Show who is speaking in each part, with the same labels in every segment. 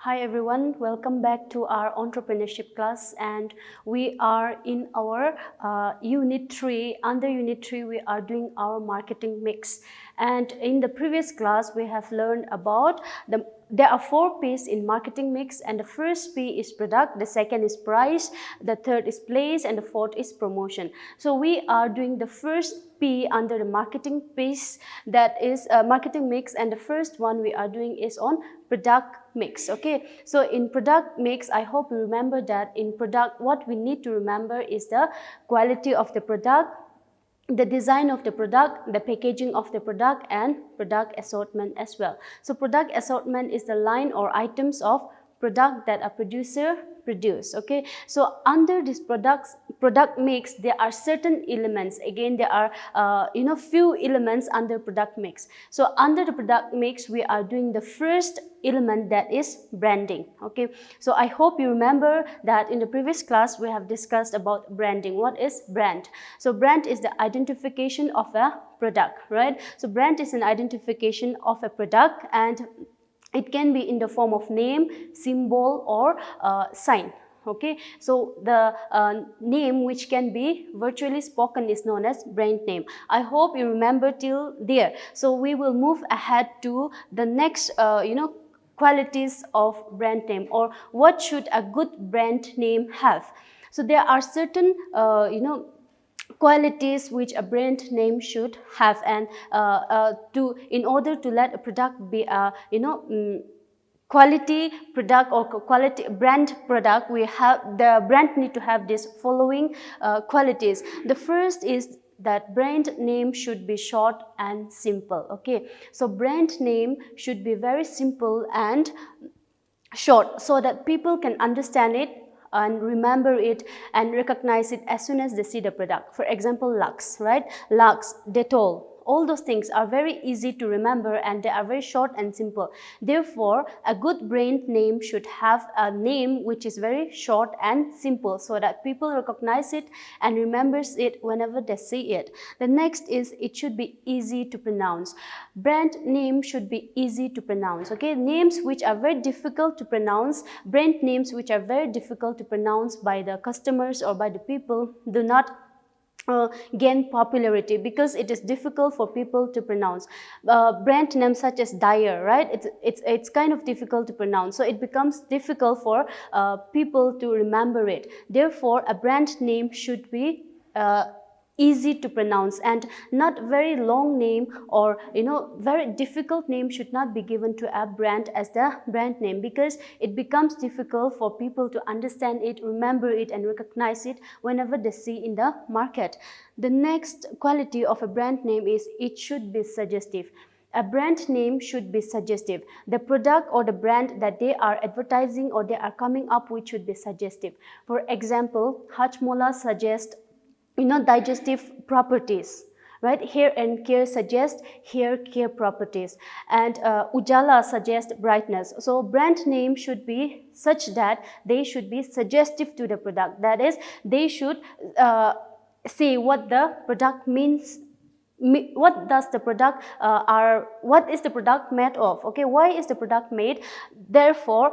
Speaker 1: Hi everyone, welcome back to our entrepreneurship class, and we are in our unit 3. Under unit 3 we are doing our marketing mix, and in the previous class we have learned about there are 4 P's in marketing mix, and the first P is product, the second is price, the third is place, and the fourth is promotion. So we are doing the first P under the marketing piece, that is marketing mix, and the first one we are doing is on product mix. Okay, so in product mix, I hope you remember that in product what we need to remember is the quality of the product, the design of the product, the packaging of the product, and product assortment as well. So product assortment is the line or items of product that a producer produce. Okay, so under this product mix there are certain elements. Again, there are few elements under product mix. So under the product mix we are doing the first element, that is branding. Okay, so I hope you remember that in the previous class we have discussed about branding. What is brand? So brand is the identification of a product, right? So brand is an identification of a product, and it can be in the form of name, symbol, or sign. Okay, so the name which can be virtually spoken is known as brand name. I hope you remember till there. So we will move ahead to the next qualities of brand name, or what should a good brand name have. So there are certain qualities which a brand name should have, and in order to let a product be a quality product or quality brand product, we have the brand need to have these following qualities. The first is that brand name should be short and simple. Okay, so brand name should be very simple and short so that people can understand it and remember it and recognize it as soon as they see the product. For example, Lux, right? Lux, Dettol, all those things are very easy to remember and they are very short and simple. Therefore, a good brand name should have a name which is very short and simple so that people recognize it and remembers it whenever they see it. The next is it should be easy to pronounce. Brand name should be easy to pronounce. Okay, names which are very difficult to pronounce, brand names which are very difficult to pronounce by the customers or by the people do not gain popularity because it is difficult for people to pronounce. Brand names such as Dyer, right? It's kind of difficult to pronounce, so it becomes difficult for people to remember it. Therefore, a brand name should be easy to pronounce, and not very long name or very difficult name should not be given to a brand as the brand name, because it becomes difficult for people to understand it, remember it, and recognize it whenever they see in the market. The next quality of a brand name is it should be suggestive. A brand name should be suggestive. The product or the brand that they are advertising or they are coming up with should be suggestive. For example, Hajmola suggests digestive properties, right? Hair and Care suggests hair care properties, and Ujala suggests brightness. So brand name should be such that they should be suggestive to the product. That is, they should say what the product means. What does the product what is the product made of? Okay, why is the product made? Therefore,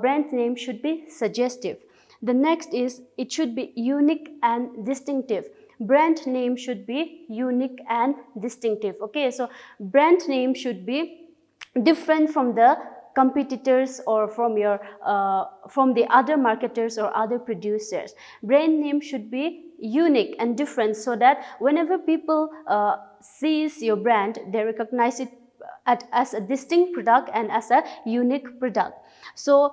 Speaker 1: brand name should be suggestive. The next is it should be unique and distinctive. Brand name should be unique and distinctive. Okay, so brand name should be different from the competitors or from the other marketers or other producers. Brand name should be unique and different so that whenever people sees your brand, they recognize it as a distinct product and as a unique product. So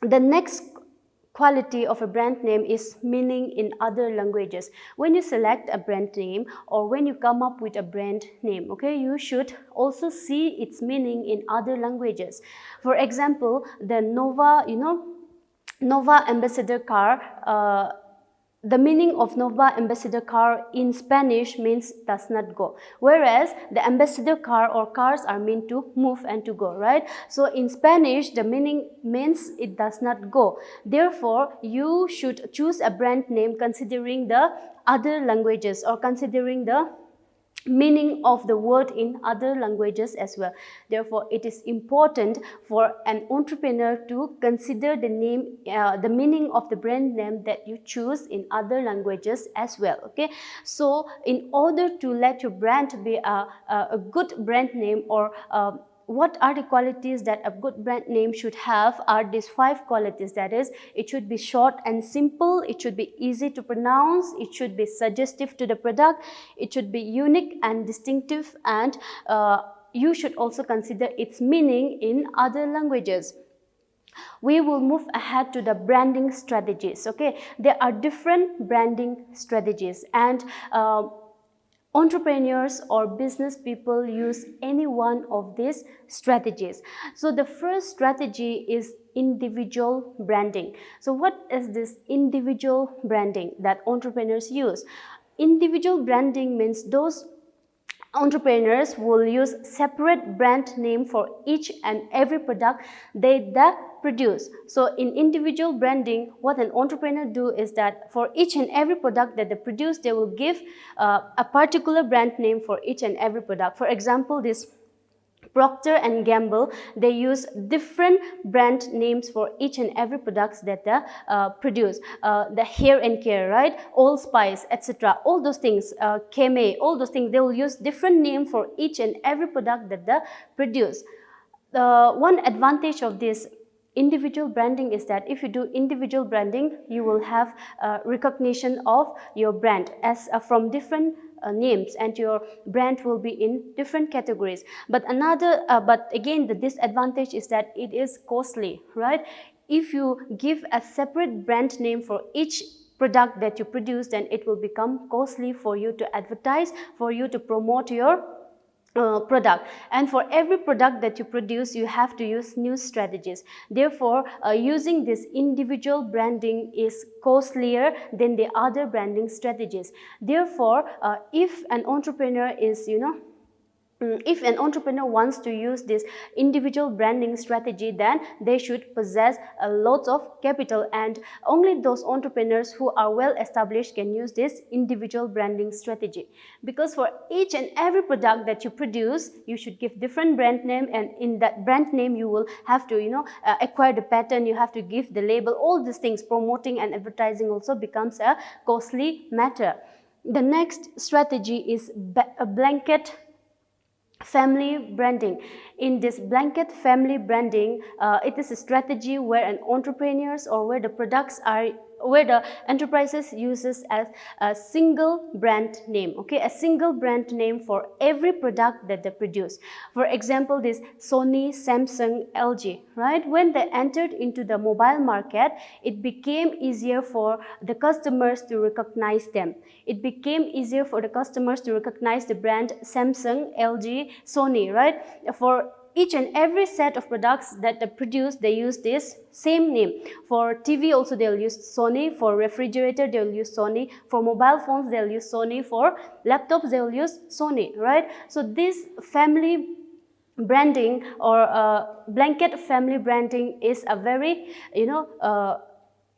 Speaker 1: the next quality of a brand name is meaning in other languages. When you select a brand name or when you come up with a brand name, okay, you should also see its meaning in other languages. For example, the Nova Ambassador car, the meaning of Nova Ambassador car in Spanish means does not go, whereas the ambassador car or cars are meant to move and to go, right? So in Spanish, the meaning means it does not go. Therefore, you should choose a brand name considering the other languages or considering the meaning of the word in other languages as well. Therefore, it is important for an entrepreneur to consider the name, the meaning of the brand name that you choose in other languages as well. Okay, so in order to let your brand be a good brand name, or what are the qualities that a good brand name should have, are these 5 qualities. That is, it should be short and simple, it should be easy to pronounce, it should be suggestive to the product, it should be unique and distinctive, and you should also consider its meaning in other languages. We will move ahead to the branding strategies. Okay, there are different branding strategies, and entrepreneurs or business people use any one of these strategies. So the first strategy is individual branding. So what is this individual branding that entrepreneurs use? Individual branding means those entrepreneurs will use separate brand name for each and every product they produce. So in individual branding, what an entrepreneur do is that for each and every product that they produce, they will give a particular brand name for each and every product. For example, this Procter and Gamble, they use different brand names for each and every products that they produce. The hair and care, right? Old Spice, etc. All those things, Keme, all those things, they will use different name for each and every product that they produce. The one advantage of this individual branding is that if you do individual branding, you will have recognition of your brand as from different names, and your brand will be in different categories. But again, the disadvantage is that it is costly, right? If you give a separate brand name for each product that you produce, then it will become costly for you to advertise, for you to promote your product. And for every product that you produce, you have to use new strategies. Therefore, using this individual branding is costlier than the other branding strategies. Therefore, if an entrepreneur is, if an entrepreneur wants to use this individual branding strategy, then they should possess a lot of capital, and only those entrepreneurs who are well established can use this individual branding strategy. Because for each and every product that you produce, you should give different brand name, and in that brand name you will have to acquire the patent, you have to give the label, all these things. Promoting and advertising also becomes a costly matter. The next strategy is a blanket family branding. In this blanket family branding, it is a strategy where an entrepreneurs or where the products are, where the enterprises uses as a single brand name. Okay, a single brand name for every product that they produce. For example, this Sony, Samsung, LG, right? When they entered into the mobile market, it became easier for the customers to recognize them. It became easier for the customers to recognize the brand Samsung, LG, Sony, right? For each and every set of products that they produce, they use this same name. For TV also they'll use Sony, for refrigerator they'll use Sony, for mobile phones they'll use Sony, for laptops they'll use Sony, right? So this family branding or blanket family branding is a very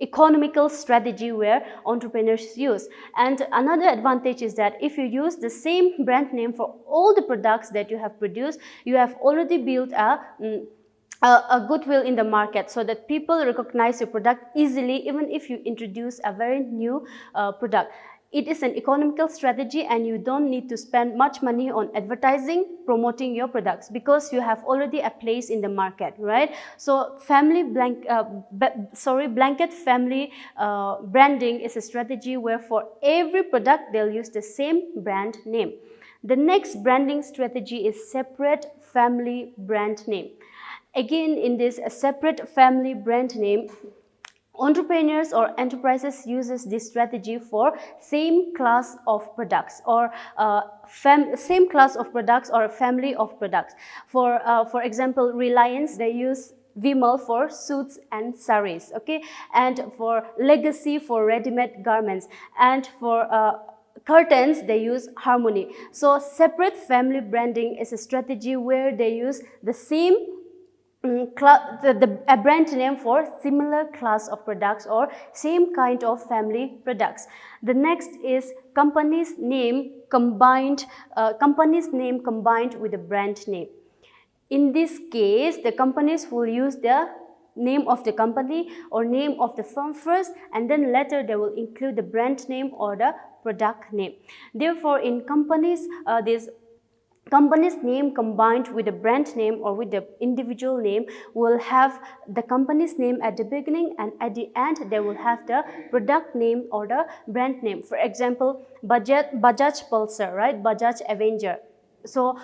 Speaker 1: economical strategy where entrepreneurs use. And another advantage is that if you use the same brand name for all the products that you have produced, you have already built a goodwill in the market, so that people recognize your product easily even if you introduce a very new product. It is an economical strategy, and you don't need to spend much money on advertising, promoting your products, because you have already a place in the market, right? So blanket family branding is a strategy where for every product they'll use the same brand name. The next branding strategy is separate family brand name. Again, in this separate family brand name, entrepreneurs or enterprises uses this strategy for same class of products, or same class of products or a family of products. For example, Reliance, they use Vimal for suits and saris, okay, and for Legacy for ready-made garments, and for curtains they use Harmony. So separate family branding is a strategy where they use the same a brand name for similar class of products or same kind of family products. The next is company's name combined with the brand name. In this case, the companies will use the name of the company or name of the firm first, and then later they will include the brand name or the product name. Therefore, in companies, this company's name combined with the brand name or with the individual name will have the company's name at the beginning, and at the end they will have the product name or the brand name. For example, Bajaj Pulsar, right? Bajaj Avenger. So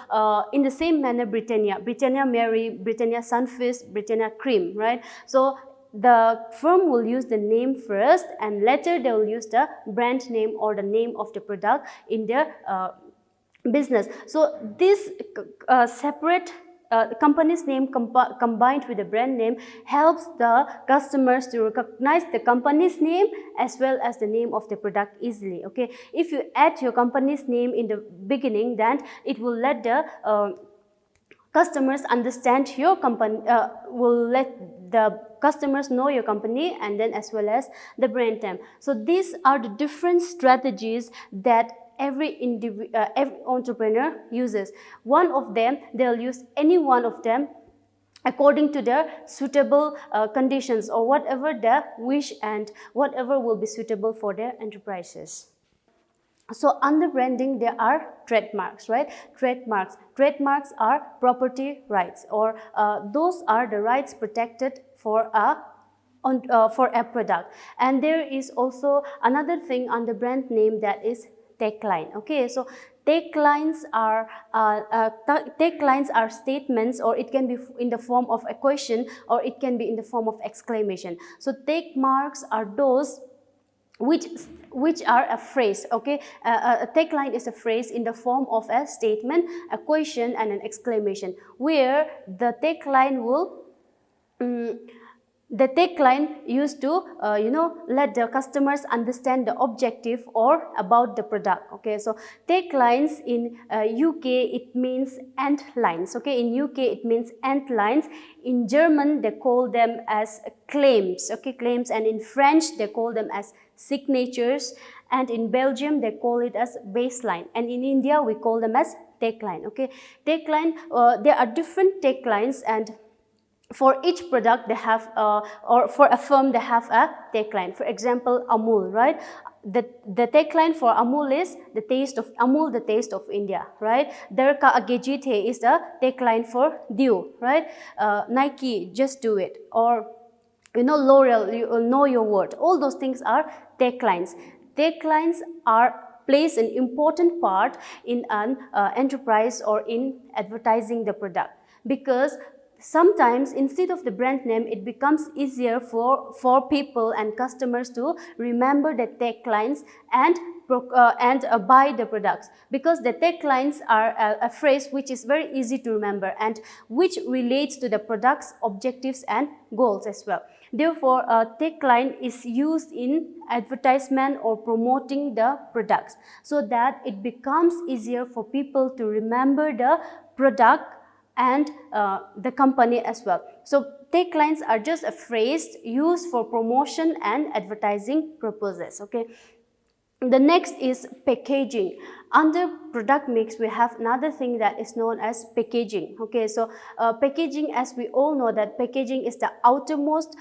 Speaker 1: in the same manner, Britannia Mary, Britannia Sunfist, Britannia Cream, right? So the firm will use the name first, and later they will use the brand name or the name of the product in their business. So this separate company's name combined with the brand name helps the customers to recognize the company's name as well as the name of the product easily. Okay, if you add your company's name in the beginning, then it will let the customers understand your company, will let the customers know your company, and then as well as the brand name. So these are the different strategies that every entrepreneur uses. One of them, they'll use any one of them according to their suitable conditions or whatever their wish and whatever will be suitable for their enterprises. So under branding, there are trademarks, right? Trademarks are property rights, or those are the rights protected for a product. And there is also another thing on the brand name, that is tagline. Okay, so taglines are statements, or it can be in the form of a question, or it can be in the form of exclamation. So trademarks are those which are a phrase. Okay, a tagline is a phrase in the form of a statement, a question, and an exclamation, where the tagline will the tagline used to let the customers understand the objective or about the product. Okay, so taglines in UK, it means end lines. Okay, in UK it means end lines. In German they call them as claims. Okay, claims. And in French they call them as signatures, and in Belgium they call it as baseline, and in India we call them as tagline. Okay, tagline, there are different taglines, and for each product they have or for a firm they have a tagline. For example, Amul, right? The tagline for Amul is the taste of Amul, the taste of India, right? Derka Agejite is the tagline for Dew, right? Nike, just do it. Or L'Oreal, you know your word. All those things are taglines. Taglines plays an important part in an enterprise or in advertising the product, because sometimes instead of the brand name, it becomes easier for people and customers to remember the taglines and buy the products, because the taglines are a phrase which is very easy to remember and which relates to the product's objectives and goals as well. Therefore, a tagline is used in advertisement or promoting the products, so that it becomes easier for people to remember the product and the company as well. So taglines are just a phrase used for promotion and advertising purposes. Okay. The next is packaging. Under product mix, we have another thing that is known as packaging. Okay, so packaging, as we all know, that packaging is the outermost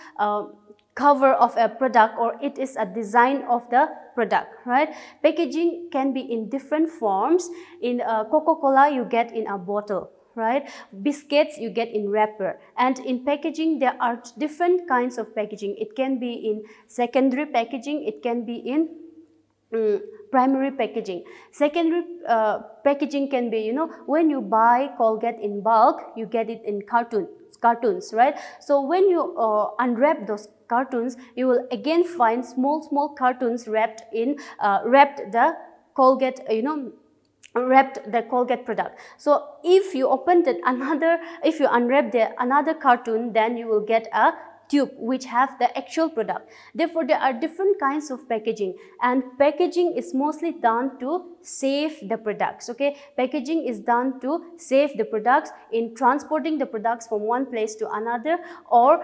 Speaker 1: cover of a product, or it is a design of the product, right? Packaging can be in different forms. In Coca-Cola, you get in a bottle, right? Biscuits you get in wrapper. And in packaging, there are different kinds of packaging. It can be in secondary packaging, it can be in primary packaging. Secondary packaging can be, when you buy Colgate in bulk, you get it in cartoons, right? So when you unwrap those cartoons, you will again find small cartoons wrapped the Colgate, wrapped the Colgate product. So if you unwrap another cartoon, then you will get a tube which have the actual product. Therefore, there are different kinds of packaging, and packaging is mostly done to save the products. Okay, packaging is done to save the products in transporting the products from one place to another, or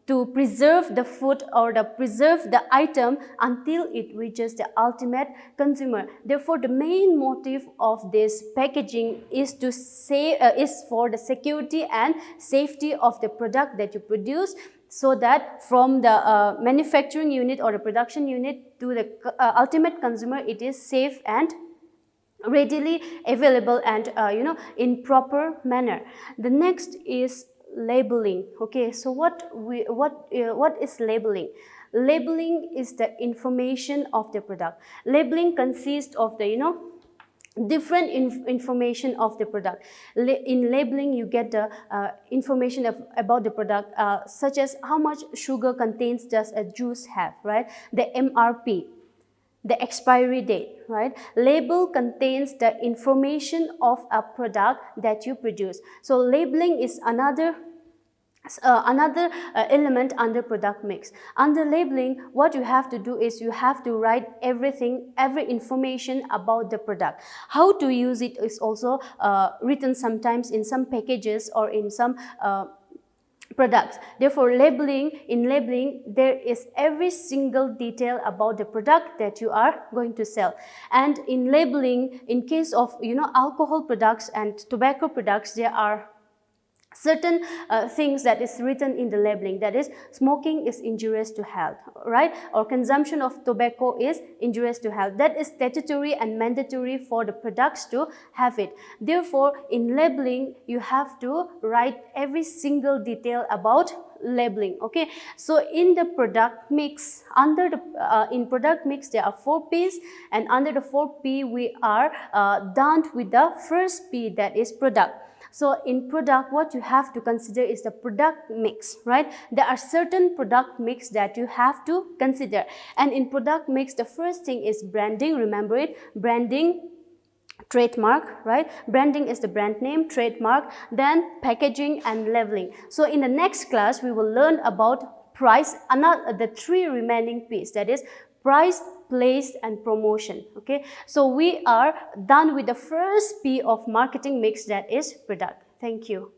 Speaker 1: to preserve the food or preserve the item until it reaches the ultimate consumer. Therefore, the main motive of this packaging is to is for the security and safety of the product that you produce, so that from the manufacturing unit or the production unit to the ultimate consumer, it is safe and readily available and in proper manner. The next is labeling. Okay, so what is labeling? Labeling is the information of the product. Labeling consists of the different information of the product. In labeling, you get the information about the product, such as how much sugar contains does a juice have, right? The MRP, the expiry date, right? Label contains the information of a product that you produce. So labeling is another element under product mix. Under labeling, what you have to do is you have to write every information about the product. How to use it is also written sometimes in some packages or in some products. Therefore, in labeling, there is every single detail about the product that you are going to sell. And in labeling, in case of alcohol products and tobacco products, there are certain things that is written in the labeling, that is, smoking is injurious to health, right? Or consumption of tobacco is injurious to health. That is statutory and mandatory for the products to have it. Therefore, in labeling, you have to write every single detail about labeling. Okay, so in the product mix, in product mix, there are 4 P's, and under the 4 P, we are done with the first P, that is product. So in product, what you have to consider is the product mix, right? There are certain product mix that you have to consider. And in product mix, the first thing is branding. Remember it, branding, trademark, right? Branding is the brand name, trademark, then packaging and labeling. So in the next class, we will learn about price, the 3 remaining P's, that is price, place, and promotion. Okay, so we are done with the first P of marketing mix, that is product. Thank you.